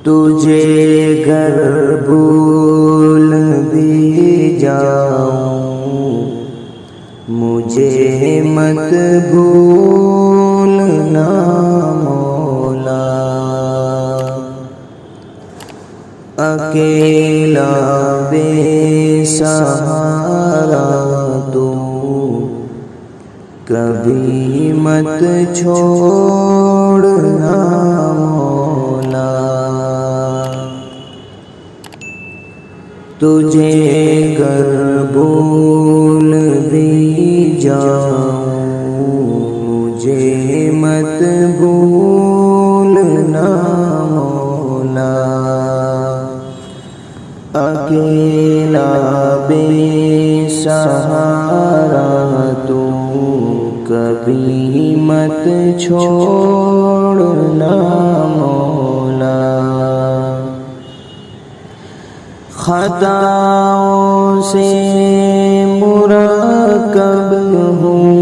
تجھے گر بھول بھی جاؤں مجھے مت بھولنا مولا، اکیلا بے سہارا تو کبھی مت چھوڑنا مولا، تجھے گر بھول بھی جاؤں مجھے مت بھولنا مولا، اکیلا بے سہارا تو کبھی مت چھوڑنا مولا، خطاؤں سے مرکب ہوں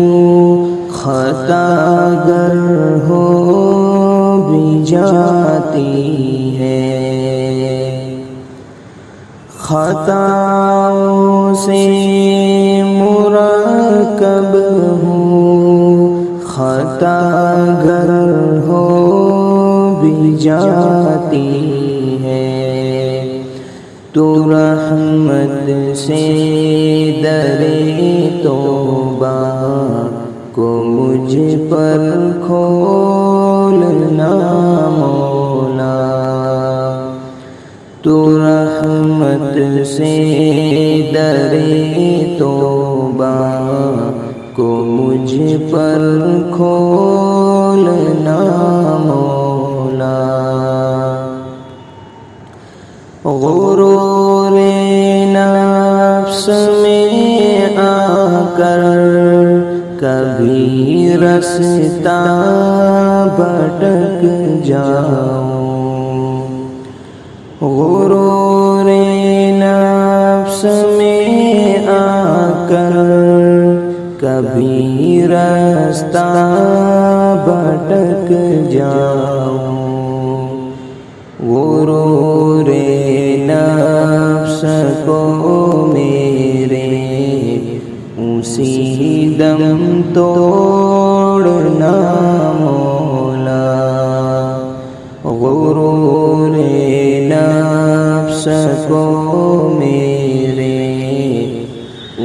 خطا گر ہو بھی جاتی ہے، خطاؤں سے مرکب ہوں خطا گر ہو بھی جاتی ہے، تو رحمت سے در توبہ کو مجھ پر کھولنا مولا، تو رحمت سے در توبہ کو مجھ پر کھولنا مولا، غرور نفس میں آ کر کبھی رستہ بھٹک جاؤں، غرور نفس میں آ کر کبھی رستہ بھٹک جاؤں، غرور نفس کو میرے اسی دم توڑنا مولا، غرور نفس کو میرے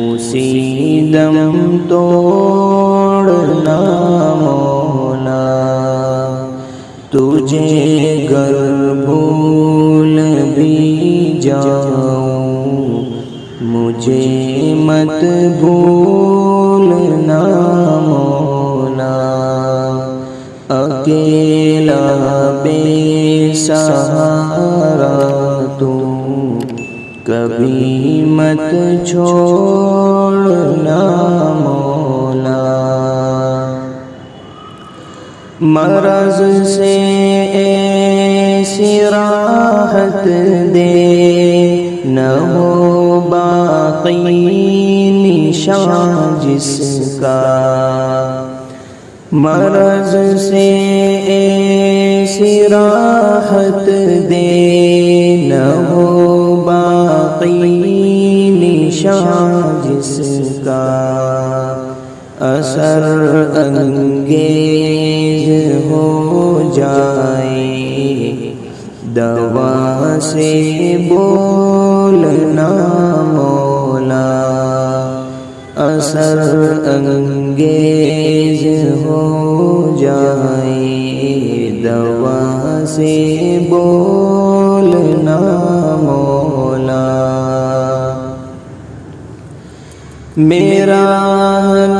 اسی دم توڑنا مولا، تجھے گر بھول بھی جاؤں مجھے مت بھولنا مولا، اکیلا بے سہارا تو کبھی مت چھوڑنا مولا، مرض سے ایسی راحت دے نہ ہو باقی نشان جس کا، مرض سے ایسی راحت دے نہ ہو باقی نشان جس کا، اثر انگیز ہو جائے دوا سے بولنا مولا، اثر انگیز ہو جائے دوا سے بولنا مولا، میرا ہر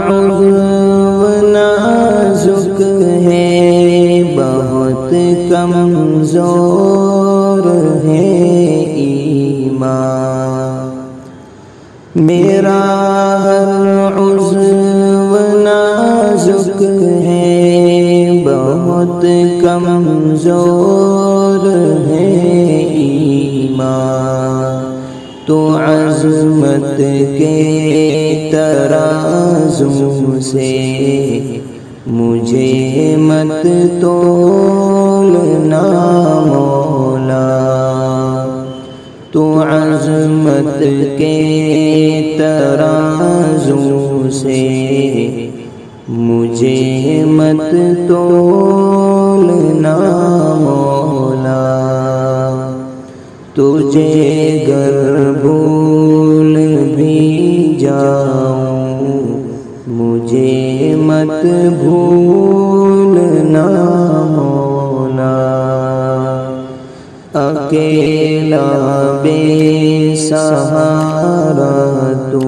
عضو نازک ہے بہت کمزور ہے ایمان، میرا ہر عضو نازک ہے بہت کمزور ہے ایمان، تو عظمت کے ترازو سے مجھے مت تولنا مولا، تو عظمت کے ترازو سے مجھے مت تولنا مولا، تجھے گر بھول بھی جاؤں مجھے مت بھولنا مولا، اکیلا بے سہارا تو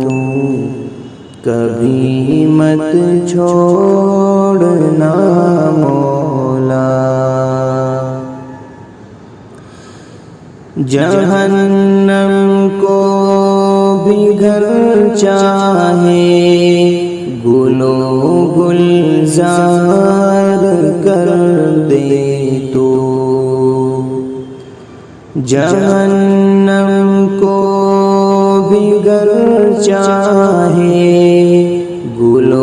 کبھی مت چھوڑنا مولا، جہنم کو بھی گھر چاہے گل و گلزار کر دے تو، جہنم کو بھی گر چاہے گل و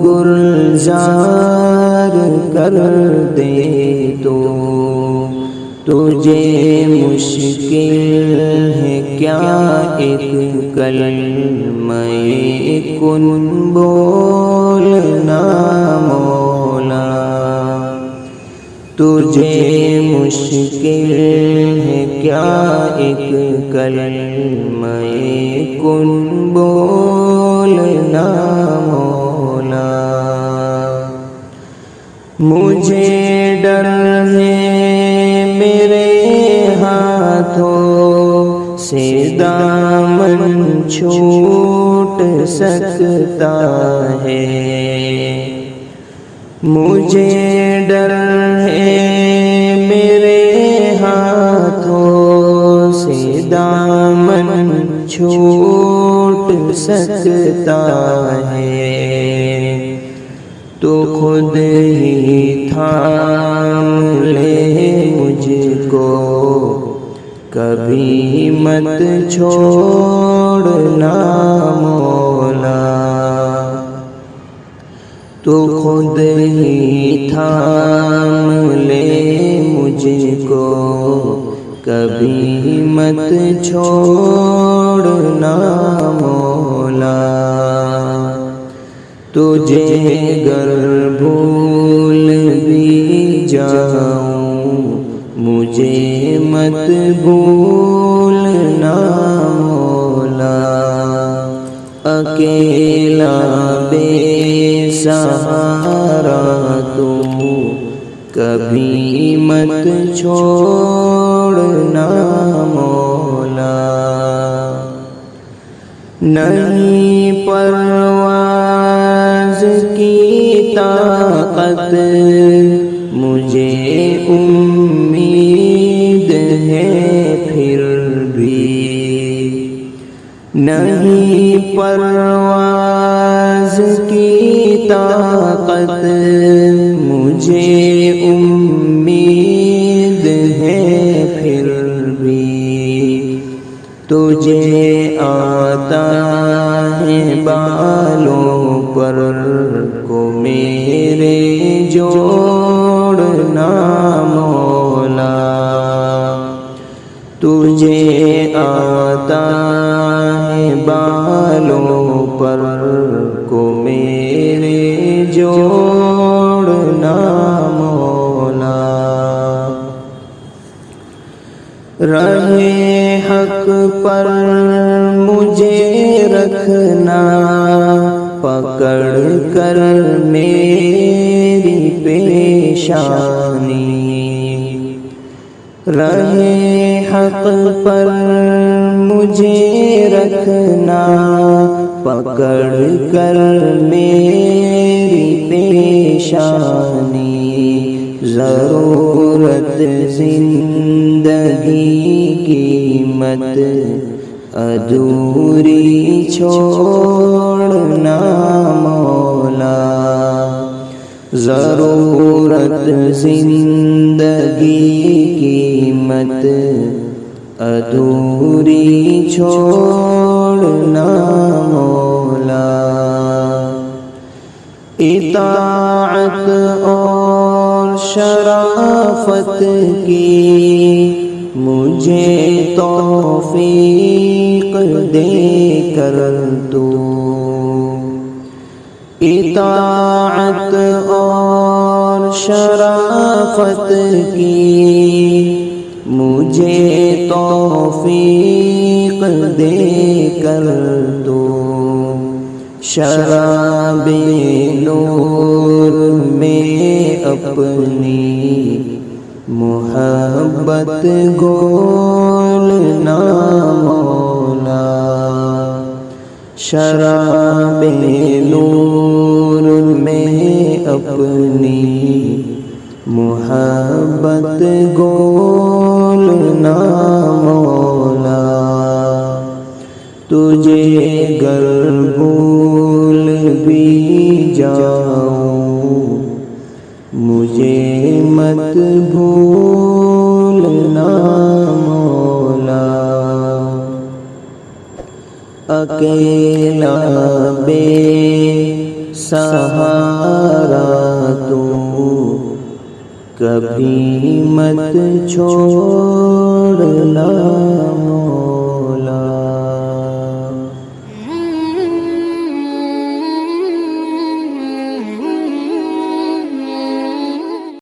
گلزار کر دے تو، تجھے مشکل ہے کیا ایک کلمہ کن بولنا مولا، تجھے مشکل ہے کیا ایک کلمہ کن بولنا مولا، مجھے ڈر ہے میرے ہاتھوں سے دامن چھوٹ سکتا ہے، مجھے ڈر ہے میرے ہاتھوں سے دامن چھوٹ سکتا ہے، تو خود ہی تھام لے مجھ کو کبھی مت چھوڑنا مولا، تو خود ہی تھام لے مجھ کو کبھی مت چھوڑنا مولا، تجھے گر بھول بھی جاؤں مجھے مت بھولنا مولا، اکیلا بے سہارا تو کبھی مت چھوڑنا مولا، نہیں پرواز کی طاقت مجھے امید ہے پھر بھی، نہیں پرواز کی طاقت مجھے امید ہے پھر بھی، تجھے آتا ہے بالوں پر کو میرے جوڑنا مولا، تجھے آتا ہے بالوں پر کو میرے جوڑنا مولا، رہے حق پر مجھے رکھنا پکڑ کر میری پیشانی، رہے حق پر مجھے رکھنا پکڑ کر میری پیشانی، ضرورت زندگی کی مت ادھوری چھوڑنا مولا، ضرورت زندگی کی مت ادھوری چھوڑنا مولا، اطاعت اور شرافت کی مجھے توفیق دے کر تو، اطاعت اور شرافت کی مجھے توفیق دے کر تو، شراب نور میں اپنی محبت گھولنا مولا، شراب نور میں اپنی محبت گھولنا مولا، تجھے گر بھول بھی جاؤں مجھے مت بھولنا مولا، اکیلا بے سہارا تو کبھی مت چھوڑنا